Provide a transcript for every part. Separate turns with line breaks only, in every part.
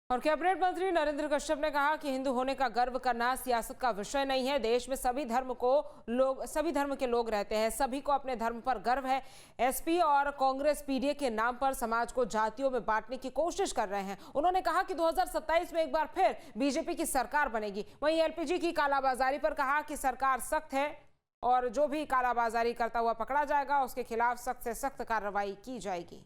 और कैबिनेट मंत्री नरेंद्र कश्यप ने कहा कि हिंदू होने का गर्व करना सियासत का विषय नहीं है। देश में सभी धर्म के लोग रहते हैं, सभी को अपने धर्म पर गर्व है। एसपी और कांग्रेस पीडीए के नाम पर समाज को जातियों में बांटने की कोशिश कर रहे हैं। उन्होंने कहा कि 2027 में एक बार फिर बीजेपी की सरकार बनेगी। वहीं एलपीजी की कालाबाजारी पर कहा कि सरकार सख्त है और जो भी कालाबाजारी करता हुआ पकड़ा जाएगा उसके खिलाफ सख्त से सख्त कार्रवाई की जाएगी।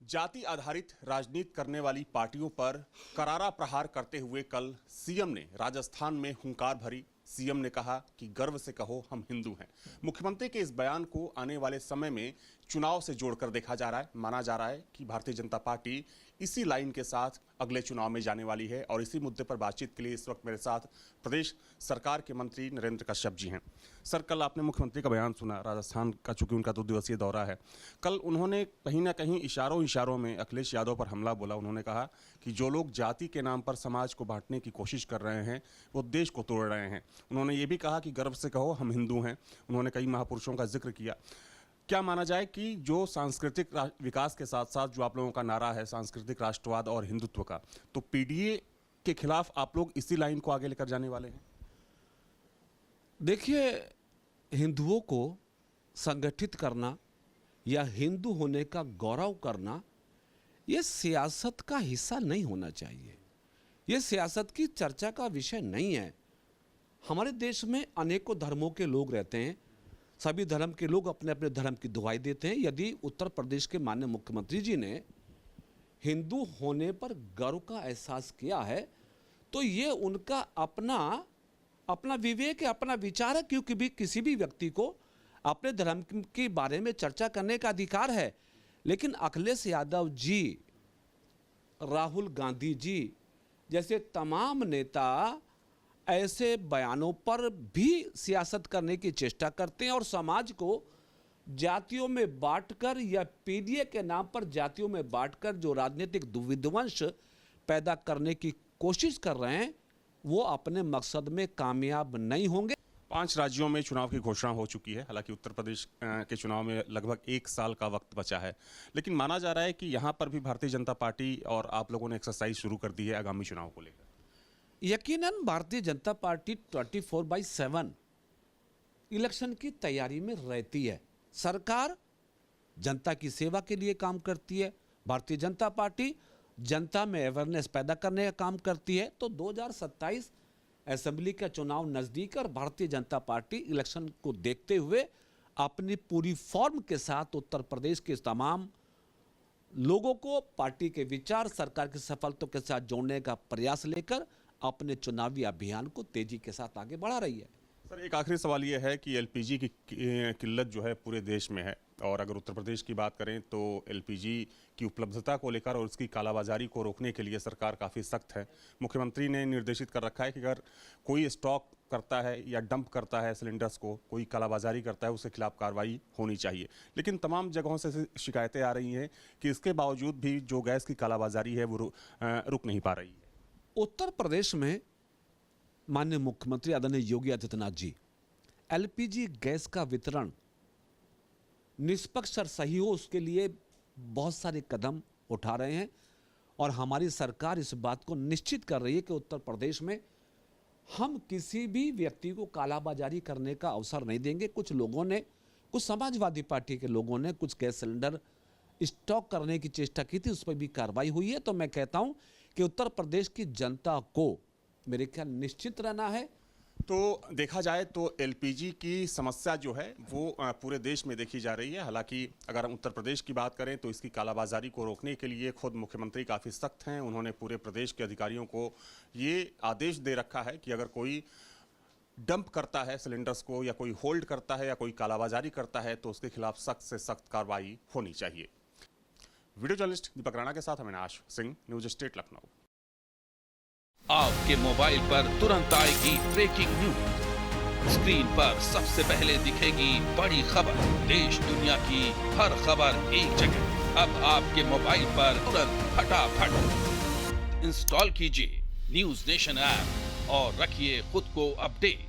जाति आधारित राजनीति करने वाली पार्टियों पर करारा प्रहार करते हुए कल सीएम ने राजस्थान में हुंकार भरी। सीएम ने कहा कि गर्व से कहो हम हिंदू हैं। मुख्यमंत्री के इस बयान को आने वाले समय में चुनाव से जोड़कर देखा जा रहा है। माना जा रहा है कि भारतीय जनता पार्टी इसी लाइन के साथ अगले चुनाव में जाने वाली है। और इसी मुद्दे पर बातचीत के लिए इस वक्त मेरे साथ प्रदेश सरकार के मंत्री नरेंद्र कश्यप जी हैं। सर, कल आपने मुख्यमंत्री का बयान सुना राजस्थान का, चूंकि उनका 2 दिवसीय दौरा है। कल उन्होंने कहीं ना कहीं इशारों में अखिलेश यादव पर हमला बोला। उन्होंने कहा कि जो लोग जाति के नाम पर समाज को बांटने की कोशिश कर रहे हैं वो देश को तोड़ रहे हैं। उन्होंने ये भी कहा कि गर्व से कहो हम हिंदू हैं। उन्होंने कई महापुरुषों का जिक्र किया। क्या माना जाए कि जो सांस्कृतिक विकास के साथ साथ जो आप लोगों का नारा है सांस्कृतिक राष्ट्रवाद और हिंदुत्व का, तो पीडीए के खिलाफ आप लोग इसी लाइन को आगे लेकर जाने वाले हैं?
देखिए, हिंदुओं को संगठित करना या हिंदू होने का गौरव करना ये सियासत का हिस्सा नहीं होना चाहिए। ये सियासत की चर्चा का विषय नहीं है। हमारे देश में अनेकों धर्मों के लोग रहते हैं। सभी धर्म के लोग अपने अपने धर्म की दुहाई देते हैं। यदि उत्तर प्रदेश के माननीय मुख्यमंत्री जी ने हिंदू होने पर गर्व का एहसास किया है तो ये उनका अपना विवेक है, अपना विचार है। क्योंकि भी किसी भी व्यक्ति को अपने धर्म के बारे में चर्चा करने का अधिकार है। लेकिन अखिलेश यादव जी, राहुल गांधी जी जैसे तमाम नेता ऐसे बयानों पर भी सियासत करने की चेष्टा करते हैं और समाज को जातियों में बांटकर या पीडीए के नाम पर जातियों में बांटकर जो राजनीतिक विध्वंस पैदा करने की कोशिश कर रहे हैं वो अपने मकसद में कामयाब नहीं होंगे।
5 राज्यों में चुनाव की घोषणा हो चुकी है। हालांकि उत्तर प्रदेश के चुनाव में लगभग 1 साल का वक्त बचा है, लेकिन माना जा रहा है कि यहाँ पर भी भारतीय जनता पार्टी और आप लोगों ने एक्सरसाइज शुरू कर दी है आगामी चुनाव को लेकर।
यकीनन भारतीय जनता पार्टी 24/7 इलेक्शन की तैयारी में रहती है। सरकार जनता की सेवा के लिए काम करती है। भारतीय जनता पार्टी जनता में अवेयरनेस पैदा करने का काम करती है। तो 2027 असेंबली का चुनाव नजदीक और भारतीय जनता पार्टी इलेक्शन को देखते हुए अपनी पूरी फॉर्म के साथ उत्तर प्रदेश के तमाम लोगों को पार्टी के विचार सरकार की सफलता के साथ जोड़ने का प्रयास लेकर अपने चुनावी अभियान को तेजी के साथ आगे बढ़ा रही है।
सर, एक आखिरी सवाल ये है कि एलपीजी की किल्लत जो है पूरे देश में है और अगर उत्तर प्रदेश की बात करें तो एलपीजी की उपलब्धता को लेकर और उसकी कालाबाजारी को रोकने के लिए सरकार काफ़ी सख्त है। मुख्यमंत्री ने निर्देशित कर रखा है कि अगर कोई स्टॉक करता है या डंप करता है सिलेंडर्स को, कोई कालाबाजारी करता है, उसके खिलाफ कार्रवाई होनी चाहिए। लेकिन तमाम जगहों से शिकायतें आ रही हैं कि इसके बावजूद भी जो गैस की कालाबाजारी है वो रुक नहीं पा रही है।
उत्तर प्रदेश में माननीय मुख्यमंत्री आदरणीय योगी आदित्यनाथ जी एलपीजी गैस का वितरण निष्पक्ष और सही हो उसके लिए बहुत सारे कदम उठा रहे हैं और हमारी सरकार इस बात को निश्चित कर रही है कि उत्तर प्रदेश में हम किसी भी व्यक्ति को कालाबाजारी करने का अवसर नहीं देंगे। कुछ लोगों ने, कुछ समाजवादी पार्टी के लोगों ने कुछ गैस सिलेंडर स्टॉक करने की चेष्टा की थी, उस पर भी कार्रवाई हुई है। तो मैं कहता हूं कि उत्तर प्रदेश की जनता को मेरे ख्याल निश्चित रहना है।
तो देखा जाए तो एलपीजी की समस्या जो है वो पूरे देश में देखी जा रही है। हालांकि अगर हम उत्तर प्रदेश की बात करें तो इसकी कालाबाजारी को रोकने के लिए खुद मुख्यमंत्री काफ़ी सख्त हैं। उन्होंने पूरे प्रदेश के अधिकारियों को ये आदेश दे रखा है कि अगर कोई डंप करता है सिलेंडर्स को या कोई होल्ड करता है या कोई कालाबाजारी करता है तो उसके खिलाफ सख्त से सख्त कार्रवाई होनी चाहिए। वीडियो जर्नलिस्ट दीपक राणा के साथ अविनाश सिंह, न्यूज स्टेट लखनऊ।
आपके मोबाइल पर तुरंत आएगी ब्रेकिंग न्यूज। स्क्रीन पर सबसे पहले दिखेगी बड़ी खबर। देश दुनिया की हर खबर एक जगह। अब आपके मोबाइल पर तुरंत फटाफट इंस्टॉल कीजिए न्यूज नेशन ऐप और रखिए खुद को अपडेट।